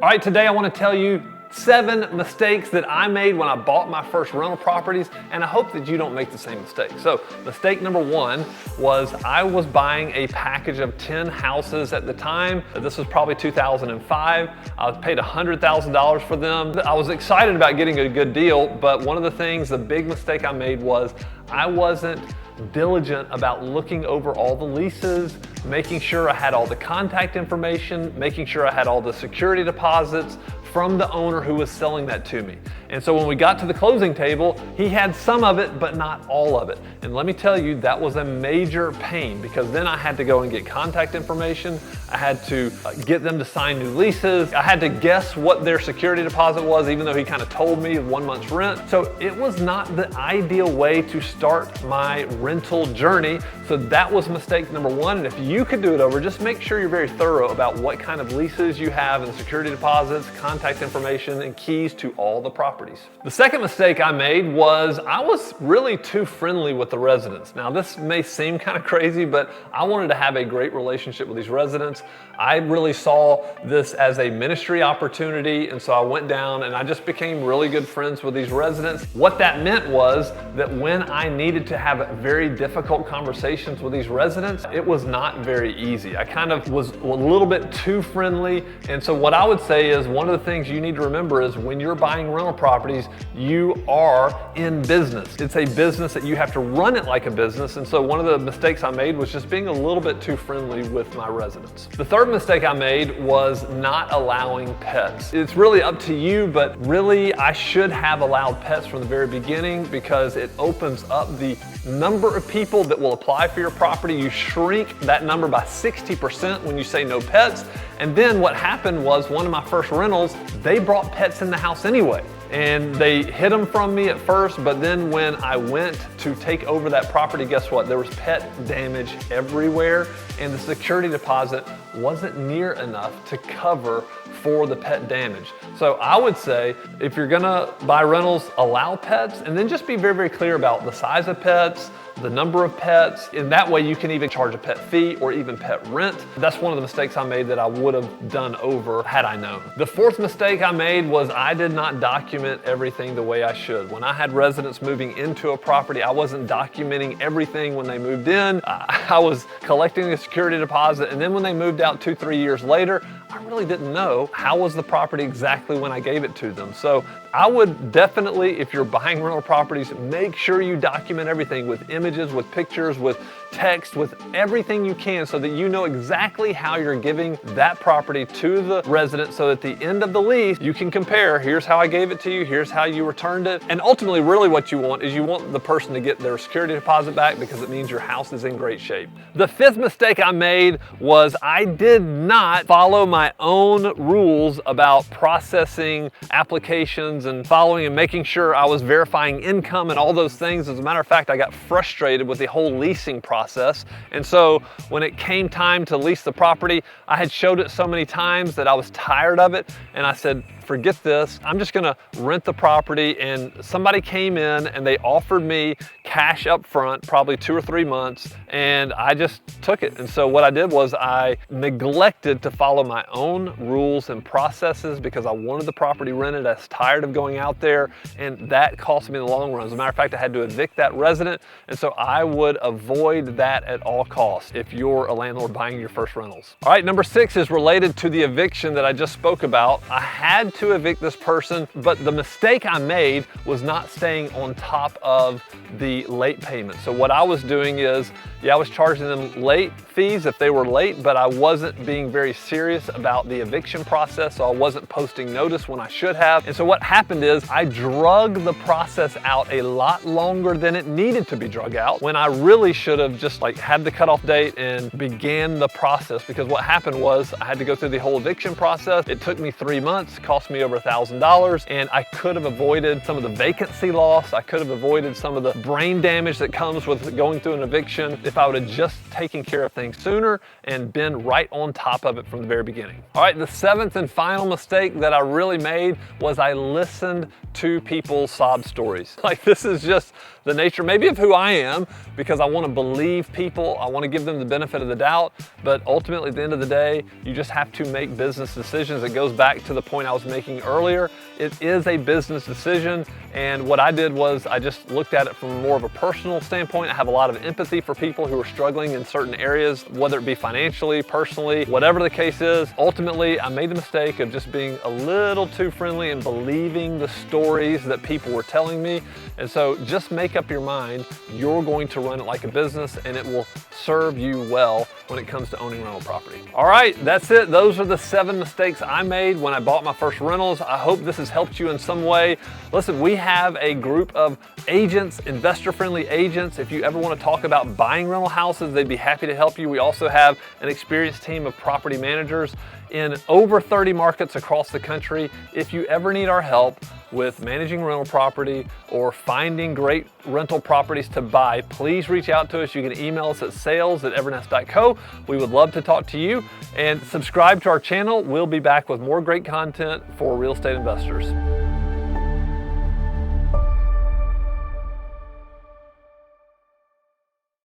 All right, today I want to tell you 7 mistakes that I made when I bought my first rental properties, and I hope that you don't make the same mistake. So mistake number 1 was I was buying a package of 10 houses at the time. This was probably 2005. I was paid $100,000 for them. I was excited about getting a good deal, but one of the things, the big mistake I made was I wasn't diligent about looking over all the leases, making sure I had all the contact information, making sure I had all the security deposits from the owner who was selling that to me. And so when we got to the closing table, he had some of it, but not all of it. And let me tell you, that was a major pain because then I had to go and get contact information. I had to get them to sign new leases. I had to guess what their security deposit was, even though he kind of told me 1 month's rent. So it was not the ideal way to start my rental journey. So that was mistake number 1. And if you could do it over, just make sure you're very thorough about what kind of leases you have and security deposits, contact information, and keys to all the properties. The second mistake I made was I was really too friendly with the residents. Now this may seem kind of crazy, but I wanted to have a great relationship with these residents. I really saw this as a ministry opportunity, and so I went down and I just became really good friends with these residents. What that meant was that when I needed to have very difficult conversations with these residents, it was not very easy. I kind of was a little bit too friendly, and so what I would say is one of the things you need to remember is when you're buying rental properties, you are in business. It's a business that you have to run it like a business, and so one of the mistakes I made was just being a little bit too friendly with my residents. The third mistake I made was not allowing pets. It's really up to you, but really I should have allowed pets from the very beginning because it opens up the number of people that will apply for your property. You shrink that number by 60% when you say no pets. And then what happened was one of my first rentals, they brought pets in the house anyway. And they hid them from me at first, but then when I went to take over that property, guess what? There was pet damage everywhere, and the security deposit wasn't near enough to cover for the pet damage. So I would say if you're gonna buy rentals, allow pets, and then just be very, very clear about the size of pets, the number of pets, and that way you can even charge a pet fee or even pet rent. That's one of the mistakes I made that I would have done over had I known. The fourth mistake I made was I did not document everything the way I should. When I had residents moving into a property, I wasn't documenting everything when they moved in. I was collecting the security deposit, and then when they moved out 2-3 years later, I really didn't know how was the property exactly when I gave it to them. So I would definitely, if you're buying rental properties, make sure you document everything with images, with pictures, with text, with everything you can so that you know exactly how you're giving that property to the resident so at the end of the lease, you can compare, here's how I gave it to you, here's how you returned it. And ultimately, really what you want is you want the person to get their security deposit back because it means your house is in great shape. The fifth mistake I made was I did not follow my own rules about processing applications and following and making sure I was verifying income and all those things. As a matter of fact, I got frustrated with the whole leasing process. And so when it came time to lease the property, I had showed it so many times that I was tired of it. And I said, forget this, I'm just gonna rent the property. And somebody came in and they offered me cash up front, probably 2 or 3 months, and I just took it. And so what I did was I neglected to follow my own rules and processes because I wanted the property rented. I was tired of going out there, and that cost me in the long run. As a matter of fact, I had to evict that resident, and so I would avoid that at all costs if you're a landlord buying your first rentals. All right, number 6 is related to the eviction that I just spoke about. I had to evict this person, but the mistake I made was not staying on top of the late payment. So what I was doing is, I was charging them late fees if they were late, but I wasn't being very serious about the eviction process, so I wasn't posting notice when I should have. And so what happened is I drug the process out a lot longer than it needed to be drug out when I really should have just had the cutoff date and began the process, because what happened was I had to go through the whole eviction process. It took me 3 months, cost me over $1,000, and I could have avoided some of the vacancy loss. I could have avoided some of the brain damage that comes with going through an eviction if I would have just taken care of things sooner and been right on top of it from the very beginning. All right, the 7th and final mistake that I really made was I listened to people's sob stories. This is just the nature maybe of who I am, because I want to believe people, I want to give them the benefit of the doubt, but ultimately at the end of the day, you just have to make business decisions. It goes back to the point I was making earlier. It is a business decision, and what I did was I just looked at it from more of a personal standpoint. I have a lot of empathy for people who are struggling in certain areas, whether it be financially, personally, whatever the case is. Ultimately, I made the mistake of just being a little too friendly and believing the stories that people were telling me. And so just make up your mind, you're going to run it like a business, and it will serve you well when it comes to owning rental property. All right, that's it. Those are the 7 mistakes I made when I bought my first rentals. I hope this has helped you in some way. Listen, we have a group of agents, investor-friendly agents. If you ever want to talk about buying rental houses, they'd be happy to help you. We also have an experienced team of property managers in over 30 markets across the country. If you ever need our help with managing rental property or finding great rental properties to buy, please reach out to us. You can email us at sales@evernest.co. We would love to talk to you, and subscribe to our channel. We'll be back with more great content for real estate investors.